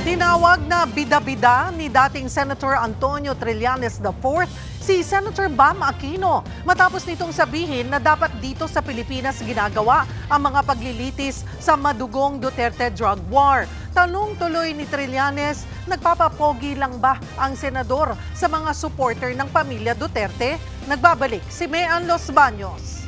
Tinawag na bida-bida ni dating Senator Antonio Trillanes IV si Senator Bam Aquino matapos nitong sabihin na dapat dito sa Pilipinas ginagawa ang mga paglilitis sa madugong Duterte drug war. Tanong tuloy ni Trillanes, nagpapapogi lang ba ang senador sa mga supporter ng pamilya Duterte? Nagbabalik si Mean Los Baños.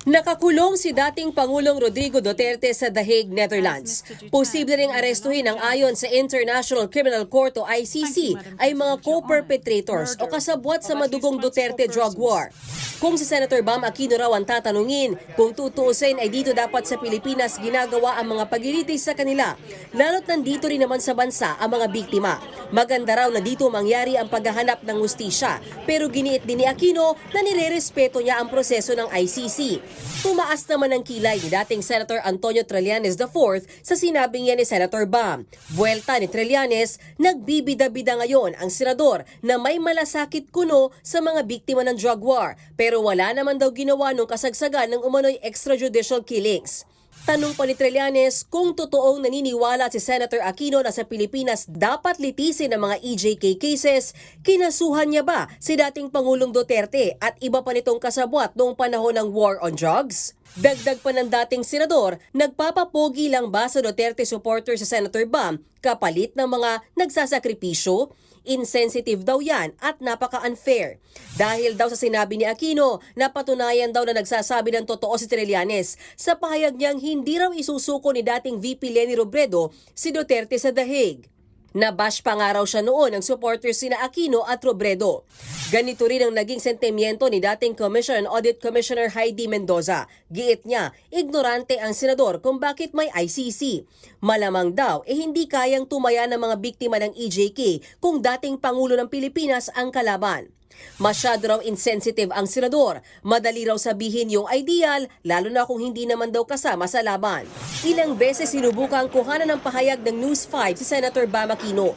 Nakakulong si dating Pangulong Rodrigo Duterte sa The Hague, Netherlands. Posible ring arestuhin ang ayon sa International Criminal Court o ICC ay mga co-perpetrators o kasabwat sa madugong Duterte drug war. Kung si Senator Bam Aquino raw ang tatanungin, kung tutuusin ay dito dapat sa Pilipinas ginagawa ang mga paglilitis sa kanila, lalo't nandito rin naman sa bansa ang mga biktima. Maganda raw na dito mangyari ang paghahanap ng hustisya, pero giniit din ni Aquino na nirerespeto niya ang proseso ng ICC. Tumaas naman ang kilay ni dating Senator Antonio Trillanes IV sa sinabi niya ni Senator Bam. Buwelta ni Trillanes, nagbibida-bida ngayon ang senador na may malasakit kuno sa mga biktima ng drug war, pero wala naman daw ginawa nung kasagsagan ng umano'y extrajudicial killings. Tanong pa ni Trillanes kung totoong naniniwala si Senator Aquino na sa Pilipinas dapat litisin ang mga EJK cases, kinasuhan niya ba si dating Pangulong Duterte at iba pa nitong kasabwat noong panahon ng war on drugs? Dagdag pa ng dating senador, nagpapapogi lang ba sa Duterte supporter sa Senator Bam kapalit ng mga nagsasakripisyo? Insensitive daw yan at napaka-unfair. Dahil daw sa sinabi ni Aquino, napatunayan daw na nagsasabi ng totoo si Trillanes sa pahayag niyang hindi raw isusuko ni dating VP Leni Robredo si Duterte sa The Hague. Nabash pa nga raw siya noon ng supporters sina Aquino at Robredo. Ganito rin ang naging sentimiento ni dating Commission and Audit Commissioner Heidi Mendoza. Giit niya, ignorante ang senador kung bakit may ICC. Malamang daw, hindi kayang tumaya ng mga biktima ng EJK kung dating Pangulo ng Pilipinas ang kalaban. Masyado raw insensitive ang senador. Madali raw sabihin yung ideal, lalo na kung hindi naman daw kasama sa laban. Ilang beses sinubukang kuhanan ng pahayag ng News 5 si Senator Bam Aquino.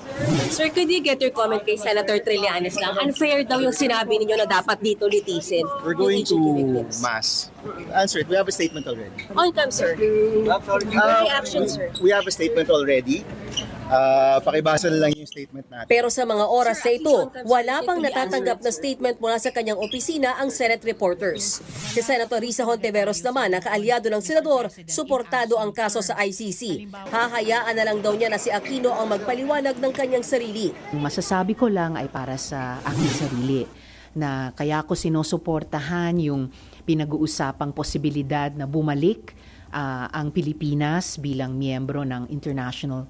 Sir, could you get your comment kay Senator Trillanes lang? Unfair daw yung sinabi ninyo na dapat dito litisin. We're going to mass. Answer it. We have a statement already. On time, sir. Reaction, sir. We have a statement already. Pakibasa na lang yung statement natin. Pero sa mga oras na ito, wala pang natatanggap na statement mula sa kanyang opisina ang Senate reporters. Si Senator Risa Hontiveros naman, na kaalyado ng senador, suportado ang kaso sa ICC. Hahayaan na lang daw niya na si Aquino ang magpaliwanag ng kanyang sarili. Masasabi ko lang ay para sa aking sarili na kaya ko sinusuportahan yung pinag-uusapang posibilidad na bumalik ang Pilipinas bilang miyembro ng International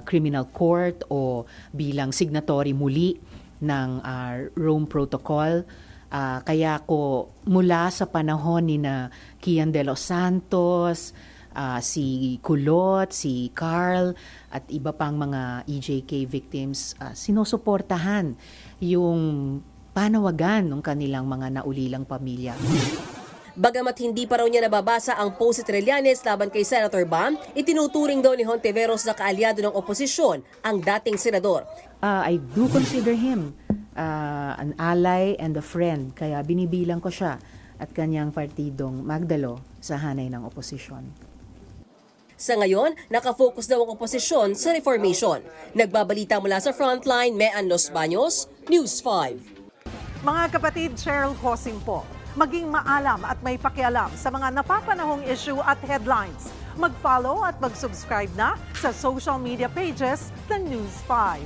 Criminal Court o bilang signatory muli ng Rome Protocol. Kaya ko mula sa panahon ni na Kian de los Santos, si Kulot, si Carl at iba pang mga EJK victims, sinusuportahan yung panawagan ng kanilang mga naulilang pamilya. Bagamat hindi pa raw niya nababasa ang post si Trillanes laban kay Senator Bam, itinuturing daw ni Hontiveros na kaalyado ng oposisyon ang dating senador. I do consider him an ally and a friend, kaya binibilang ko siya at kanyang partidong magdalo sa hanay ng oposisyon. Sa ngayon, nakafocus daw ang oposisyon sa reformation. Nagbabalita mula sa Frontline, Mean Los Baños, News 5. Mga kapatid, Cheryl Cosing po. Maging maalam at may pakialam sa mga napapanahong issue at headlines. Mag-follow at mag-subscribe na sa social media pages ng News 5.